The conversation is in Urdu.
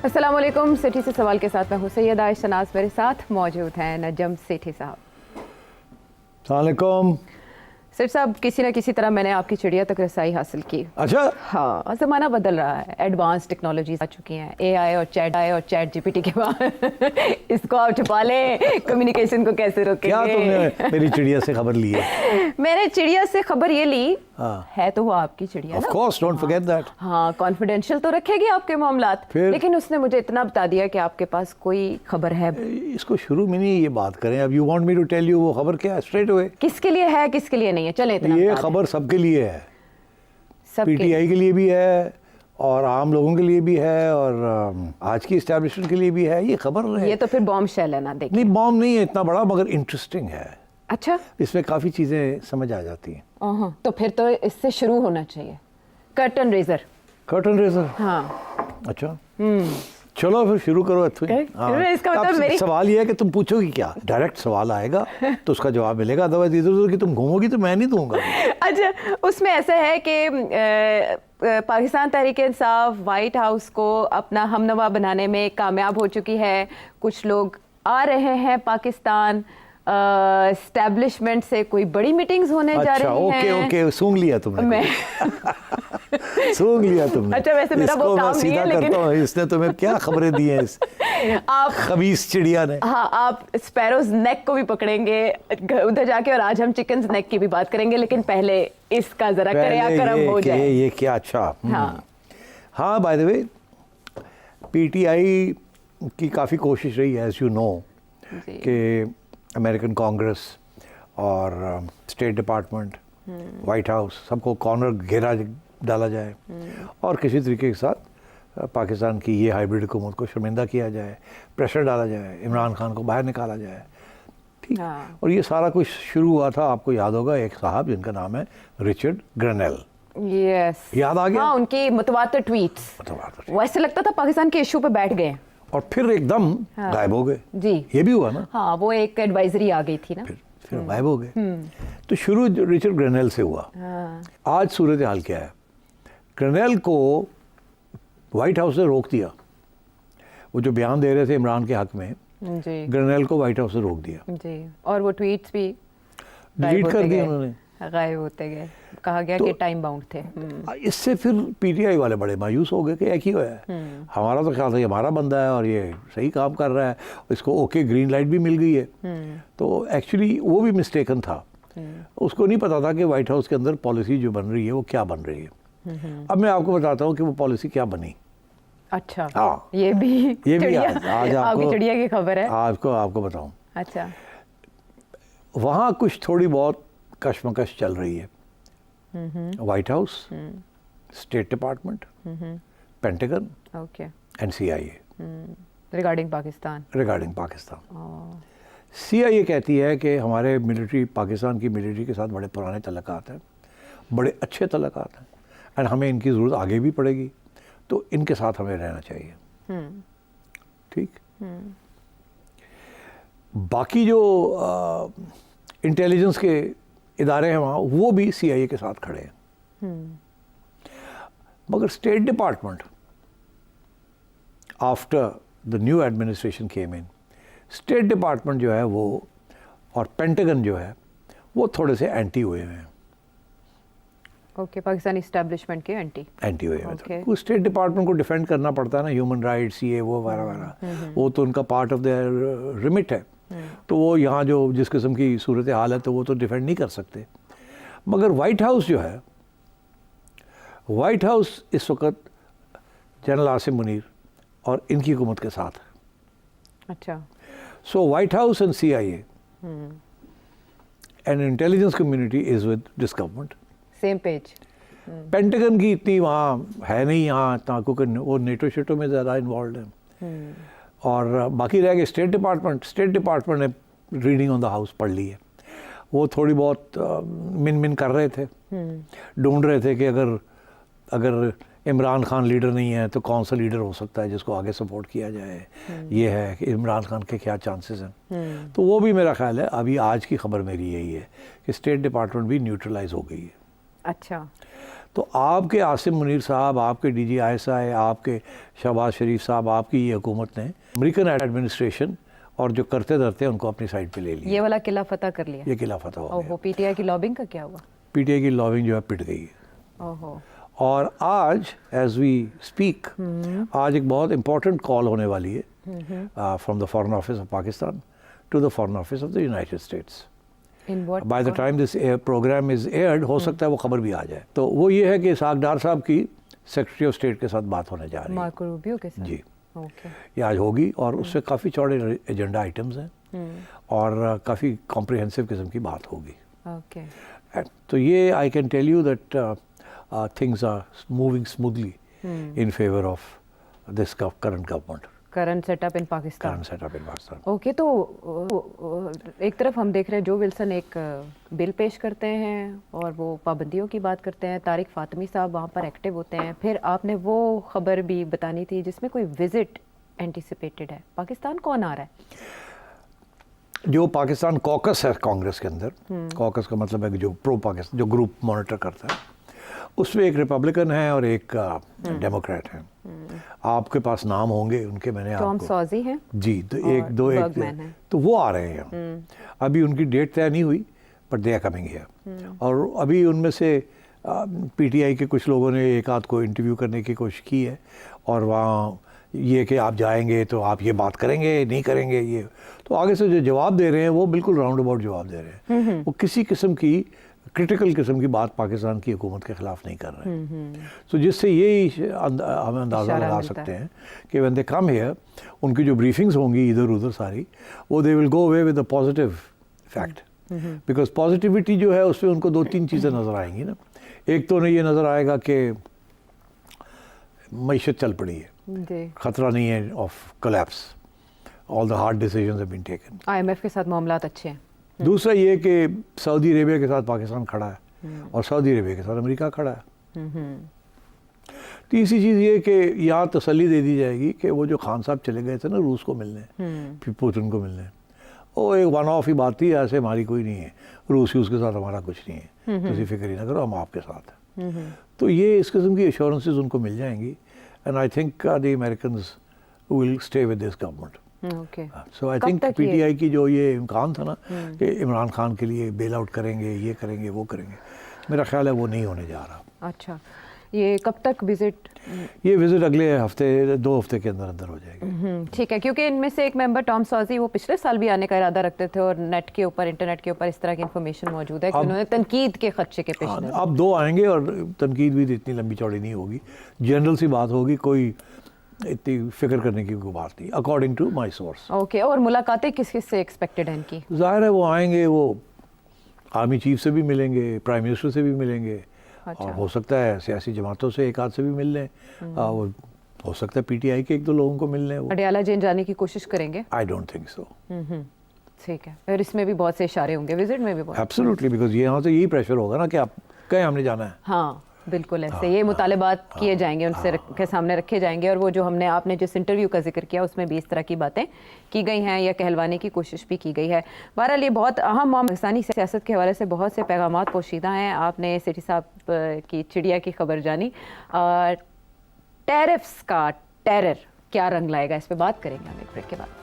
السلام علیکم. سیٹھی سے سوال کے ساتھ میں ہوں سید عائشہ شناز. میرے ساتھ موجود ہیں نجم سیٹھی صاحب. السلام علیکم. سیٹھ صاحب, کسی نہ کسی طرح میں نے آپ کی چڑیا تک رسائی حاصل کی. اچھا. ہاں, زمانہ بدل رہا ہے, ایڈوانس ٹیکنالوجیز آ چکی ہیں, اے آئی اور چیٹ جی پی ٹی کے بعد اس کو آپ چھپا لیں, کمیونیکیشن کو کیسے روکیں گے؟ کیا تم نے میری چڑیا سے خبر لی ہے؟ میں نے چڑیا سے خبر یہ لی ہے تو وہ آپ کی چڑیا Of course, don't forget that. ہاں, کانفیڈینشیل تو رکھے گی آپ کے معاملات, لیکن اس نے مجھے اتنا بتا دیا کہ آپ کے پاس کوئی خبر ہے. اس کو شروع میں نہیں یہ بات کریں. اب you want me to tell you وہ خبر کیا ہے اسٹریٹ ہوئے. کس کے لیے ہے کس کے لیے نہیں ہے, چلیں اتنا یہ خبر سب کے لیے ہے, پی ٹی آئی کے لیے بھی ہے اور عام لوگوں کے لیے بھی ہے اور آج کی اسٹیبلشمنٹ کے لیے بھی ہے. یہ خبر ہے, یہ تو پھر بام شیل ہے نا. دیکھیں نہیں بام نہیں ہے اتنا بڑا, مگر انٹرسٹنگ ہے. اچھا, اس میں کافی چیزیں سمجھ آ جاتی ہیں. تو پھر تو اس سے شروع ہونا چاہیے. Curtain raiser. Curtain raiser. ہاں. اچھا, چلو پھر شروع کرو. سوال یہ ہے کہ تم پوچھو گی کیا, ڈائریکٹ سوال آئے گا تو اس کا جواب ملے گا, ادروائز ادھر ادھر کی تم گھومو گی تو میں نہیں دوں گا. اچھا, اس میں ایسا ہے کہ پاکستان تحریک انصاف وائٹ ہاؤس کو اپنا ہمنوا بنانے میں کامیاب ہو چکی ہے. کچھ لوگ آ رہے ہیں پاکستان اسٹیبلشمنٹ سے, کوئی بڑی میٹنگز ہونے جا رہی ہیں. اوکے, سونگ لیا تم نے, سونگ لیا تم نے. اچھا, ویسے میرا وہ کام نہیں ہے, لیکن اس نے تمہیں کیا خبریں دی ہیں آپ خبیث چڑیا نے. ہاں, آپ اسپیروز نیک کو بھی پکڑیں گے ادھر جا کے, اور آج ہم چکنز نیک کی بھی بات کریں گے, لیکن پہلے اس کا ذرا کریا کرم ہو جائے. یہ کیا. اچھا ہاں, by the way P T I کی کافی کوشش رہی ہے ایز یو نو کہ امریکن کانگریس اور اسٹیٹ ڈپارٹمنٹ, وائٹ ہاؤس, سب کو کارنر گھیرا ڈالا جائے اور کسی طریقے کے ساتھ پاکستان کی یہ ہائیبرڈ حکومت کو شرمندہ کیا جائے, پریشر ڈالا جائے, عمران خان کو باہر نکالا جائے. ٹھیک, اور یہ سارا کچھ شروع ہوا تھا, آپ کو یاد ہوگا, ایک صاحب جن کا نام ہے رچرڈ گرنیل. یس, یاد آ گیا. ان کی متواتر ٹویٹس, ویسے لگتا تھا پاکستان کے ایشو پہ بیٹھ گئے اور پھر ایک دم غائب ہو گئے. جی, یہ بھی ہوا نا. ہاں, وہ ایک ایڈوائزری آ گئی تھی نا, پھر غائب ہو گئے. تو شروع رچرڈ گرنیل سے ہوا. آج صورتحال کیا ہے, گرنیل کو وائٹ ہاؤس نے روک دیا. وہ جو بیان دے رہے تھے عمران کے حق میں, گرنیل کو وائٹ ہاؤس نے روک دیا. جی, اور وہ ٹویٹس بھی ڈیلیٹ کر دیا انہوں نے, غائب ہوتے گئے. کہا گیا کہ ٹائم باؤنڈ تھے. اس سے پھر پی ٹی آئی والے بڑے مایوس ہو گئے کہ ایک ہی ہوا ہے. ہمارا تو خیال تھا یہ ہمارا بندہ ہے اور یہ صحیح کام کر رہا ہے, اس کو اوکے گرین لائٹ بھی مل گئی ہے. تو ایکچولی وہ بھی مسٹیکن تھا, اس کو نہیں پتا تھا کہ وائٹ ہاؤس کے اندر پالیسی جو بن رہی ہے وہ کیا بن رہی ہے. اب میں آپ کو بتاتا ہوں کہ وہ پالیسی کیا بنی. اچھا, یہ بھی آج آپ کو چڑیا کی خبر ہے, آپ کو بتاؤں. اچھا, وہاں کچھ تھوڑی بہت کشمکش چل رہی ہے. White House, State Department, Pentagon and C I A regarding Pakistan. C I A کہتی ہے کہ ہمارے ملٹری, پاکستان کی ملٹری کے ساتھ بڑے پرانے تعلقات ہیں, بڑے اچھے تعلقات ہیں, اینڈ ہمیں ان کی ضرورت آگے بھی پڑے گی, تو ان کے ساتھ ہمیں رہنا چاہیے. ٹھیک, باقی جو انٹیلیجنس کے ادارے ہیں وہاں, وہ بھی سی آئی اے کے ساتھ کھڑے ہیں. مگر state department after the new administration came in, state department جو ہے وہ اور پینٹاگن جو ہے وہ تھوڑے سے اینٹی ہوئے ہیں. اوکے, پاکستانی اسٹیبلشمنٹ کے اینٹی ہوئے ہیں. اسٹیٹ ڈپارٹمنٹ کو ڈیفینڈ کرنا پڑتا ہے نا, ہیومن رائٹس, یہ وہ وغیرہ, وہ تو ان کا پارٹ آف دیئر ریمٹ ہے. تو وہ یہاں جو جس قسم کی صورتحال ہے تو وہ تو ڈیفینڈ نہیں کر سکتے. مگر وائٹ ہاؤس جو ہے, وائٹ ہاؤس اس وقت جنرل عاصم منیر اور ان کی حکومت کے ساتھ ہے. اچھا, so White House and C I A and intelligence community is with this government, same page. Pentagon کی اتنی وہاں ہے نہیں یہاں, کیونکہ وہ نیٹو شیٹو میں زیادہ انوالوڈ ہیں. اور باقی رہ گئے اسٹیٹ ڈپارٹمنٹ نے ریڈنگ آن دا ہاؤس پڑھ لی ہے. وہ تھوڑی بہت من کر رہے تھے, ڈھونڈ رہے تھے کہ اگر عمران خان لیڈر نہیں ہے تو کون سا لیڈر ہو سکتا ہے جس کو آگے سپورٹ کیا جائے. یہ ہے کہ عمران خان کے کیا چانسز ہیں. تو وہ بھی میرا خیال ہے, ابھی آج کی خبر میری یہی ہے کہ اسٹیٹ ڈپارٹمنٹ بھی نیوٹرلائز ہو گئی ہے. اچھا, تو آپ کے عاصم منیر صاحب، آپ کے D G I S I, آپ کے شہباز شریف صاحب، آپ کی یہ حکومت نے امریکن ایڈمنسٹریشن اور جو کرتے دھرتے ان کو اپنی سائڈ پہ لے لیا. یہ والا قلعہ فتح کر لیا. یہ قلعہ فتح ہو گیا. پی ٹی آئی کی لابنگ کا کیا ہوا؟ پی ٹی آئی کی لابنگ جو ہے پٹ گئی ہے. اور آج ایز وی اسپیک آج ایک بہت امپورٹنٹ کال ہونے والی ہے from the foreign office of Pakistan to the foreign office of the United States. By the time this program is aired ہو سکتا ہے وہ خبر بھی آ جائے. تو وہ یہ ہے کہ اسحاق ڈار صاحب کی سیکرٹری آف اسٹیٹ کے ساتھ بات ہونے جا رہی ہے. مارکو روبیو کے ساتھ. جی یہ آج ہوگی اور اس سے کافی چوڑے ایجنڈا آئٹمز ہیں اور کافی کمپریہنسو قسم کی بات ہوگی. تو یہ I can tell you that things are moving smoothly in favor of this current government. Current setup in Pakistan. Current setup in Pakistan. Okay, تو ایک طرف ہم دیکھ رہے ہیں جو ولسن ایک بل پیش کرتے ہیں اور وہ پابندیوں کی بات کرتے ہیں. طارق فاطمی صاحب وہاں پر ایکٹیو ہوتے ہیں. پھر آپ نے وہ خبر بھی بتانی تھی جس میں کوئی وزٹ اینٹیسپیٹڈ ہے. پاکستان کون آ رہا ہے؟ جو پاکستان کوکس ہے کانگریس کے اندر، کوکس کا مطلب ہے کہ جو پرو پاکستان جو گروپ مانیٹر کرتا ہے، اس میں ایک ریپبلکن ہے اور ایک ڈیموکریٹ ہے. آپ کے پاس نام ہوں گے ان کے. میں نے ٹام سازی ہیں جی، تو ایک تو وہ آ رہے ہیں. ابھی ان کی ڈیٹ طے نہیں ہوئی but they are coming here. اور ابھی ان میں سے پی ٹی آئی کے کچھ لوگوں نے ایک آدھ کو انٹرویو کرنے کی کوشش کی ہے اور وہاں یہ کہ آپ جائیں گے تو آپ یہ بات کریں گے نہیں کریں گے. یہ تو آگے سے جو جواب دے رہے ہیں وہ بالکل راؤنڈ اباؤٹ جواب دے رہے ہیں. وہ کسی قسم کی کرٹیکل قسم کی بات پاکستان کی حکومت کے خلاف نہیں کر رہے ہیں. تو جس سے یہی ہم اندازہ لگا سکتے ہیں کہ when they come here ان کی جو بریفنگز ہوں گی ادھر ادھر ساری، وہ they will go away with a positive fact. Because positivity جو ہے اس میں ان کو دو تین چیزیں نظر آئیں گی نا. ایک تو انہیں یہ نظر آئے گا کہ معیشت چل پڑی ہے، خطرہ نہیں ہے of collapse. All the hard decisions have been taken. I M F کے ساتھ معاملات اچھے ہیں. دوسرا یہ کہ سعودی عربیہ کے ساتھ پاکستان کھڑا ہے اور سعودی عربیہ کے ساتھ امریکہ کھڑا ہے. تیسری چیز یہ کہ یہاں تسلی دے دی جائے گی کہ وہ جو خان صاحب چلے گئے تھے نا روس کو ملنے، پھر پوتن کو ملنے، وہ ایک ون آف ہی بات تھی. ایسے ہماری کوئی نہیں ہے، روس کے ساتھ ہمارا کچھ نہیں ہے، کسی فکر ہی نہ کرو، ہم آپ کے ساتھ ہیں. تو یہ اس قسم کی ایشورنسز ان کو مل جائیں گی. And I think the Americans will stay with this government. So I think P T I کی جو یہ امکان تھا نا کہ عمران خان کے لیے بیل آؤٹ کریں گے، یہ کریں گے، وہ کریں گے، میرا خیال ہے وہ نہیں ہونے جا رہا. اچھا، یہ کب تک وزٹ؟ یہ وزٹ اگلے ہفتے 2 ہفتے کے اندر اندر ہو جائے گی. ٹھیک ہے، کیونکہ ان میں سے ایک ممبر ٹام سازی وہ پچھلے سال بھی آنے کا ارادہ رکھتے تھے اور نیٹ کے اوپر انٹرنیٹ کے اوپر اس طرح کی انفارمیشن موجود ہے کہ انہوں نے تنقید کے خدشے کے پیش نظر. اب 2 آئیں گے اور تنقید بھی اتنی لمبی چوڑی نہیں ہوگی، جنرل سی بات ہوگی، کوئی اتنی فکر کرنے کی کوئی بات نہیں according to my source. Okay, اور ملاقاتیں کس کس سے ایکسپیکٹڈ ہیں ان کی؟ ظاہر ہے وہ آئیں گے، وہ آرمی چیف سے بھی ملیں گے، پرائم منسٹر سے بھی ملیں گے، اور ہو سکتا ہے سیاسی جماعتوں سے ایک آدھ سے بھی مل لیں، اور ہو سکتا ہے پی ٹی آئی کے 1-2 لوگوں کو مل لیں. اڈیالہ جیل جانے کی کوشش کریں گے؟ I don't think so. ٹھیک ہے، اور اس میں بھی بہت سے اشارے ہوں گے، وزٹ میں بھی بہت. ایبسلیوٹلی، بیکاز یہاں سے یہی پریشر ہوگا نا کہ آپ کہیں ہم نے جانا ہے. ہاں بالکل ایسے یہ مطالبات کیے جائیں گے، ان سے کے سامنے رکھے جائیں گے. اور وہ جو ہم نے آپ نے جس انٹرویو کا ذکر کیا اس میں بھی اس طرح کی باتیں کی گئی ہیں یا کہلوانے کی کوشش بھی کی گئی ہے. بہرحال یہ بہت اہم پاکستانی سیاست کے حوالے سے بہت سے پیغامات پوشیدہ ہیں. آپ نے سیٹھی صاحب کی چڑیا کی خبر جانی. ٹیرفس کا ٹیرر کیا رنگ لائے گا، اس پہ بات کریں گے ہم ایک بریک کے بعد.